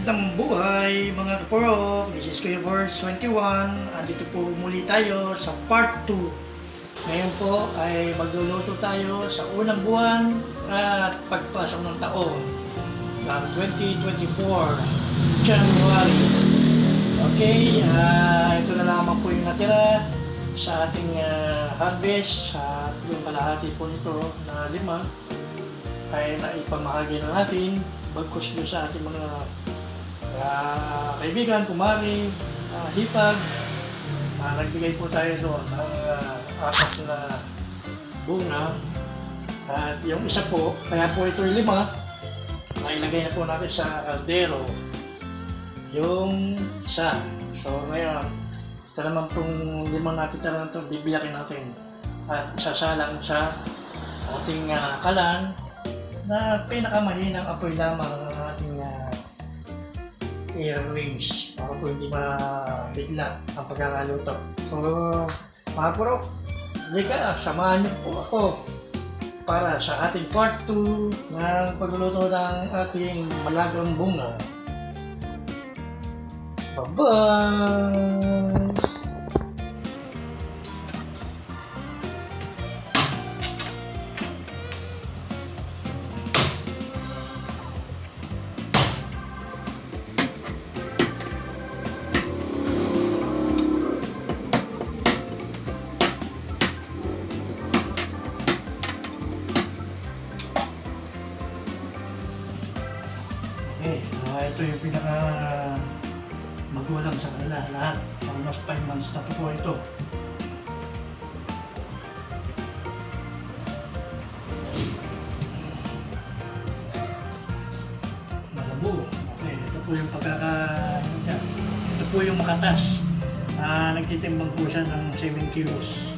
Magandang buhay mga kaporo, this is Kuya Birds 21. Andito po muli tayo sa part 2. Ngayon po ay magluluto tayo sa unang buwan at pagpasok ng taon ng 2024, January. Okay, ito na lamang po yung natira sa ating harvest. Sa kalahati po nito na 5 ay naipamahagi na natin bagkus doon sa ating mga kaibigan, kumari, hipag. Nagbigay po tayo doon ng 4 na bunga. At yung isa po, kaya po ito yung 5, nailagay na po natin sa kaldero yung isa. So ngayon, ito naman pong 5 nakita na ito, bibiyakin natin at isasalang sa ating kalan na pinakamahinang apoy lamang ang ating air range para po hindi mabigla ang pagkakaluto. So mga puro, halika, samahan niyo po ako para sa ating part 2 ng pagluluto ng ating malagang bunga. Bye-bye! Ito yung pinaka magulang sa kanila lahat. Almost 5 months na po ito. Malabo. Okay, ito po yung ito po yung makatas. Nagtitimbang po siya ng 7 kilos.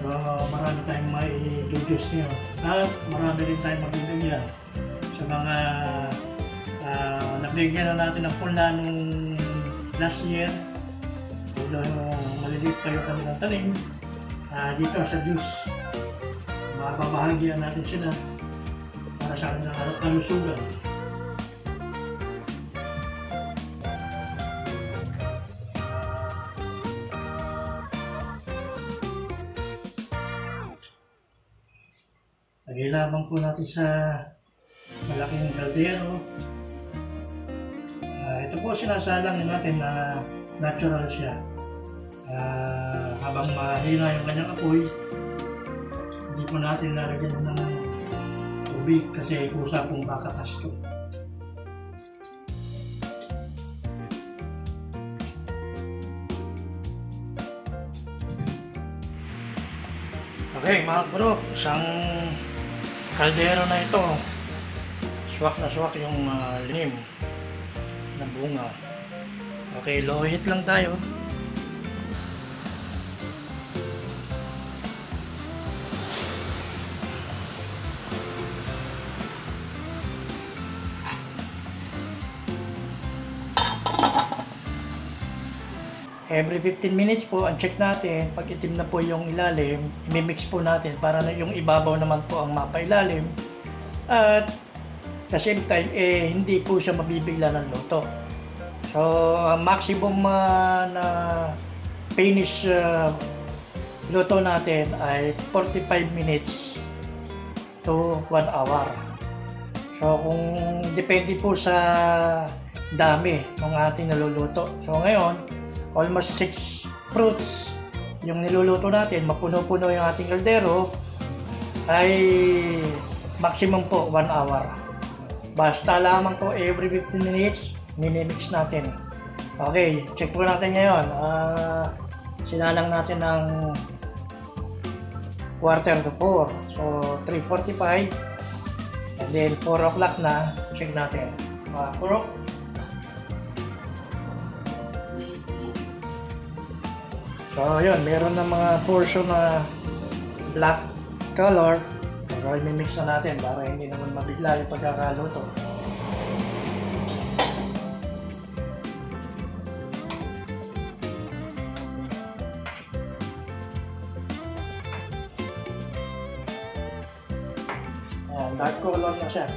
So marami tayong mai-reduce niyo. At marami rin tayong mabibigyan sa mga nabigyan na natin ng punla nung last year. Maliliit pa yung kanilang tanim. Dito sa juice, mababahagian natin sila para sa kanilang kalusugan. Lagay lamang po natin sa malaking kaldero. Ito po sinasalang natin na natural siya. Habang mahina yung kanyang apoy, hindi po natin lalagyan ng tubig kasi kusa pong bakatas ito. Okay mga bro, isang kaldero na ito. Swak na swak yung linim na bunga. Okay, low heat lang tayo. Every 15 minutes po, ang check natin, pag itim na po yung ilalim, imimix po natin para na yung ibabaw naman po ang mapailalim. At the same time, hindi po siya mabibigla ng luto. So, ang maximum na finish luto natin ay 45 minutes to 1 hour. So, kung depende po sa dami ng ating naluluto. So, ngayon, almost 6 fruits yung niluluto natin, mapuno-puno yung ating kaldero, ay maximum po 1 hour. Basta lamang po every 15 minutes, minimix natin. Okay, check po natin ngayon. Sinalang natin ng 3:45. So, 3:45. And then, 4 o'clock na, check natin. 4 o'clock. So, yun, meron na mga portion na black color. So, i-mix na natin para hindi naman mabigla yung pagkakaluto. Ayan, dark color na siya.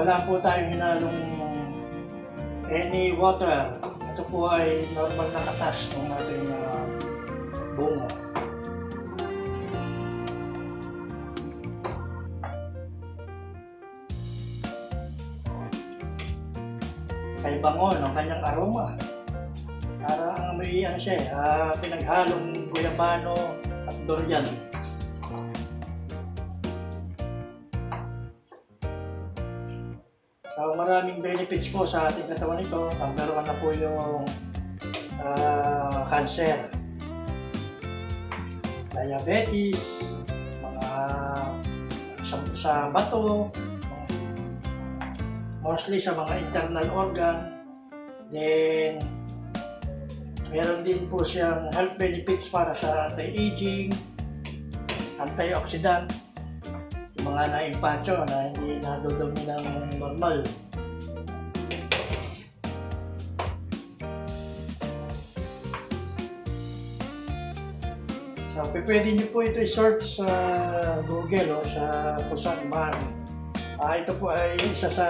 wala po tayong hinalong any water. Ito po ay normal na katas ng ating bunga. Ay bango ng kanyang aroma. Parang may ano siya, pinaghalong guyabano at durian. So maraming benefits po sa ating katawan ito. Number 1 na po yung cancer, diabetes, mga sa bato, mostly sa mga internal organ. Then meron din po siyang health benefits para sa anti-aging, antioxidant, yung mga na-impacho na hindi nadudumi ng normal. So pwede nyo po ito i-search sa Google o sa kung saan man. Ito po ay isa sa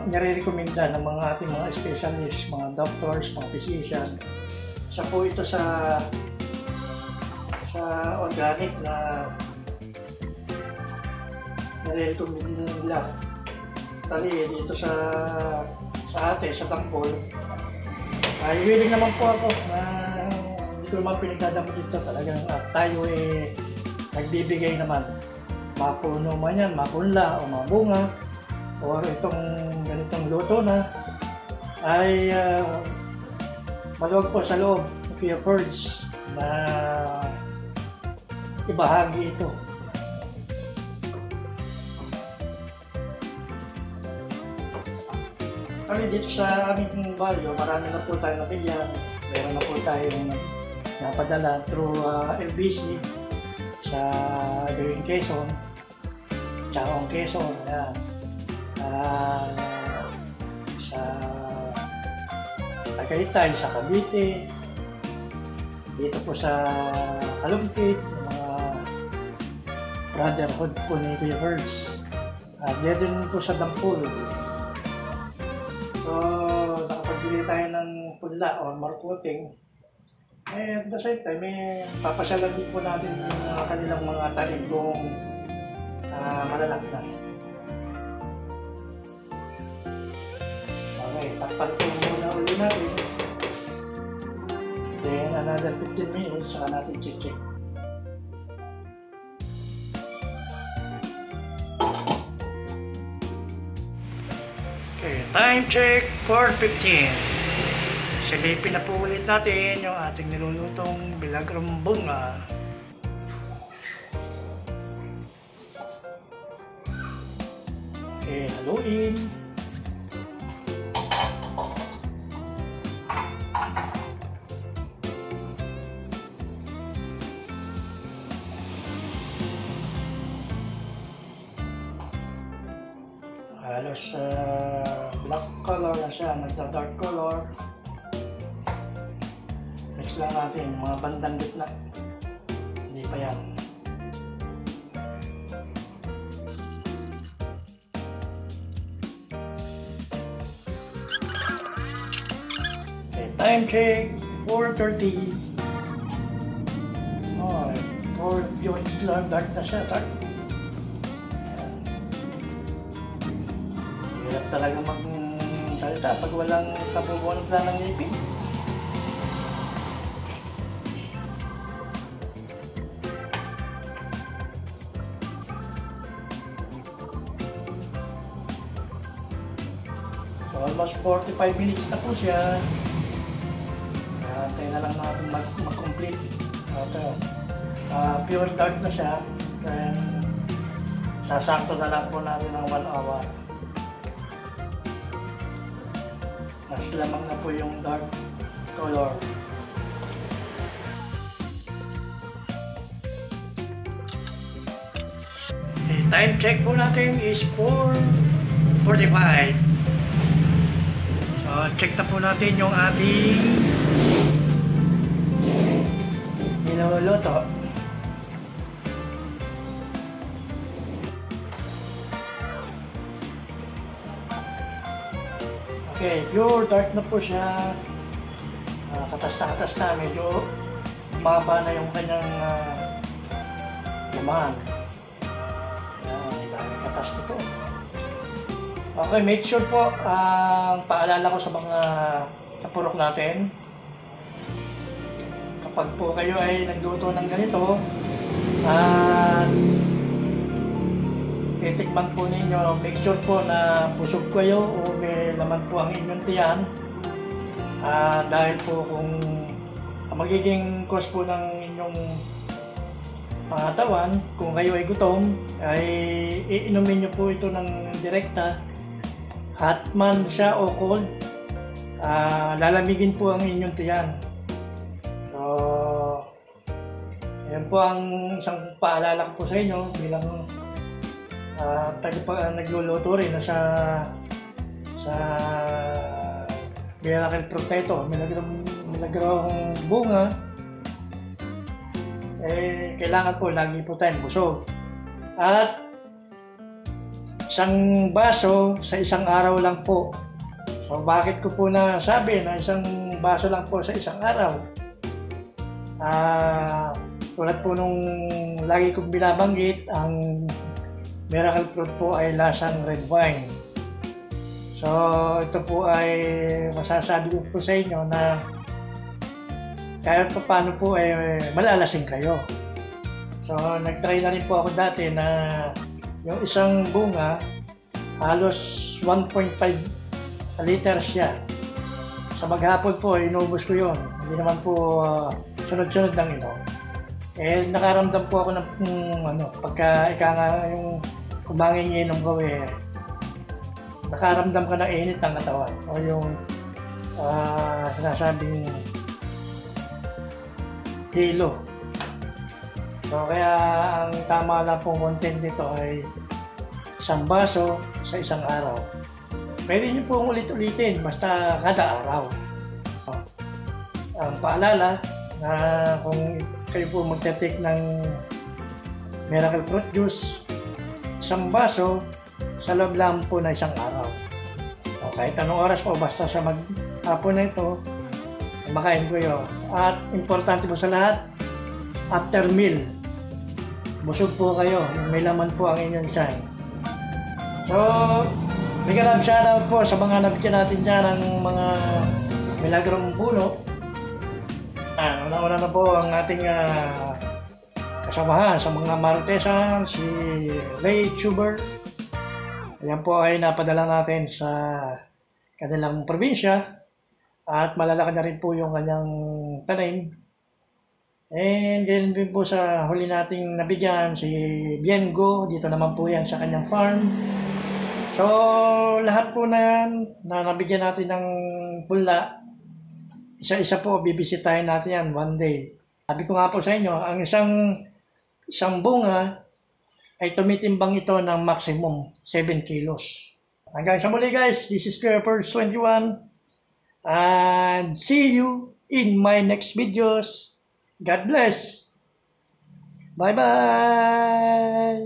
nire-recommenda ng mga ating mga specialist, mga doctors, mga physician. Isa po ito sa organic na nire-recommenda nila. Tali dito sa atin, sa Tangkol. Ay willing naman po ako na hindi ko naman pinagdadamot dito talagang tayo nagbibigay naman. Mapuno man yan, mapunla o mabunga o itong ganitong luto na ay maluwag po sa loob ng Kuya Ferds na ibahagi ito. Kami dito sa aming baryo, marami na po tayong nabigyan. Meron na po tayong napadala through LBC sa Gawing Quezon, Chaong Quezon, yan. Sa Tagaytay, sa Cavite, dito po sa Kalumpit, mga brotherhood po ni Kuya Ferds. Dito rin po sa Dampol. So, nakapagbili tayo ng punla o marketing. At the same time, papasyalan din po natin yung kanilang mga tanim kung malalaki na. Okay, takpan po muna ulit natin. Then, another 15 minutes, saka natin check. Okay, time check, 4:15. Silipin na po ulit natin yung ating nilulutong bilagrong bunga. Okay, haluin. Halos black color na siya, nagda-dark color. Mix lang natin mga bandang gitna. Hindi pa yan. Okay, time check, 4:30. Oh, yung dark na siya, dark. Hirap talaga magsalita pag walang kabubuan lang ng ngipin. So almost 45 minutes na po siya. Tayo na lang natin mag-complete. Pure dark na siya. Then sasakto na lang po natin ng 1 hour. Mas lamang na po yung dark color. Okay, time check po natin is 4:45. So check na po natin yung ating niluluto. Okay, pure dark na po siya. Katas na, medyo maba na yung kanyang laman. Dahil katas nito. Okay, make sure po ang paalala ko sa mga kapurok natin. Kapag po kayo ay nagluto ng ganito, titikman po ninyo, make sure po na busog kayo o may laman po ang inyong tiyan. Dahil po kung magiging cause po ng inyong pangatawan, kung kayo ay gutom, ay iinumin nyo po ito ng direkta. Hot man siya o cold, lalamigin po ang inyong tiyan. So, yan po ang isang paalala ko po sa inyo bilang nagluluto rin na sa miracle fruit na ito, milagrong bunga. Kailangan po lagi po tayong busog. At isang baso sa isang araw lang po. So bakit ko po nasabi na isang baso lang po sa isang araw? Tulad po nung lagi kong binabanggit, ang miracle fruit po ay lasang red wine. So ito po ay masasabi ko po sa inyo na kahit pa paano po ay malalasing kayo. So nag-try na rin po ako dati na yung isang bunga halos 1.5 liters siya. Sa maghapon po inubos ko yun. Hindi naman po sunod-sunod lang ito. Nakaramdam po ako ng pagka ika nga yung kumanginginom ko nakaramdam ka ng init ng katawan o yung sinasabing hilo. So kaya ang tama lang pong content nito ay isang baso sa isang araw. Pwede nyo pong ulit-ulitin basta kada araw. Ang paalala na kung kayo po magte-take ng miracle fruit juice, isang baso sa loob lang po na isang araw. O kahit anong oras po, basta sa maghapon na ito, makain ko yun. At importante po sa lahat, after meal, busog po kayo, may laman po ang inyong tiyan. So, big love shoutout po sa mga nabigyan natin dyan ng mga milagrong puno. Una-una na po ang ating kasamahan sa mga Maritesan, si Ray Chuber. Ayan po ay napadala natin sa kanilang probinsya at malalaki na rin po yung kanyang tanim. And then din po sa huli nating nabigyan si Biengo, dito naman po yan sa kanyang farm. So lahat po na yan na nabigyan natin ng pula, isa-isa po bibisitahin natin yan one day. Sabi ko nga po sa inyo, ang isang bunga ay tumitimbang ito ng maximum 7 kilos. Hanggang sa muli guys, this is Squarepers21 and see you in my next videos. God bless. Bye-bye.